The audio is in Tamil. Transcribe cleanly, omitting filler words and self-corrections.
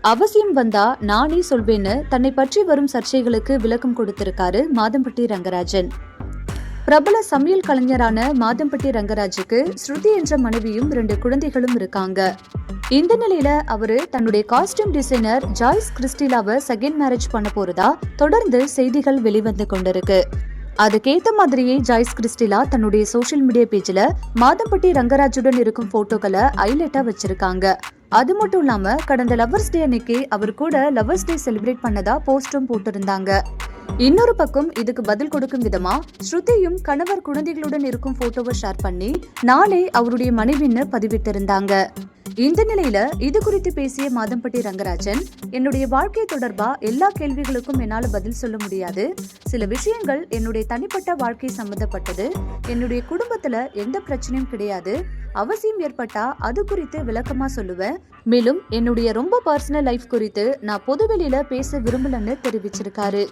அவசியம் வந்தா நானே சொல்வேன்னு தன்னை பற்றி வரும் சர்ச்சைகளுக்கு விளக்கம் கொடுத்திருக்காரு மாதம்பட்டி ரங்கராஜன். பிரபல சமையல் கலைஞரான மாதம்பட்டி ரங்கராஜுக்கு ஸ்ருதி என்ற மனைவியும் 2 குழந்தைகளும் இருக்காங்க. இந்த நிலையில அவரு தன்னுடைய காஸ்டியூம் டிசைனர் ஜாய்ஸ் கிறிஸ்டிலாவை செகண்ட் மேரேஜ் பண்ண போறதா தொடர்ந்து செய்திகள் வெளிவந்து கொண்டிருக்கு. அதுக்கேத்த மாதிரியே ஜாய்ஸ் கிறிஸ்டிலா தன்னுடைய சோசியல் மீடியா பேஜ்ல மாதம்பட்டி ரங்கராஜுடன் இருக்கும் போட்டோக்களை ஹைலைட்டா வச்சிருக்காங்க. அது மட்டும் இல்லாம கடந்த லவர்ஸ் டே அன்னைக்கு அவர் கூட லவர்ஸ் டே செலிப்ரேட் பண்ணதா போஸ்டும் போட்டிருந்தாங்க. இன்னொரு பக்கம் இதுக்கு பதில் கொடுக்கும் விதமா ஸ்ருதியும் கணவர் குழந்தைகளுடன் இருக்கும் போட்டோவை ஷேர் பண்ணி நாளை அவருடைய மனைவின்னு பதிவிட்டிருந்தாங்க. இந்த நிலையில இது குறித்து பேசிய மாதம்பட்டி ரங்கராஜன், என்னுடைய வாழ்க்கை தொடர்பா எல்லா கேள்விகளுக்கும் என்னால பதில் சொல்ல முடியாது. சில விஷயங்கள் என்னுடைய தனிப்பட்ட வாழ்க்கை சம்பந்தப்பட்டது. என்னுடைய குடும்பத்துல எந்த பிரச்சனையும் கிடையாது. அவசியம் ஏற்பட்டா அது குறித்து விளக்கமா சொல்லுவேன். மேலும் என்னுடைய ரொம்ப பர்சனல் லைஃப் குறித்து நான் பொதுவெளியில பேச விரும்பலன்னு தெரிவிச்சிருக்காரு.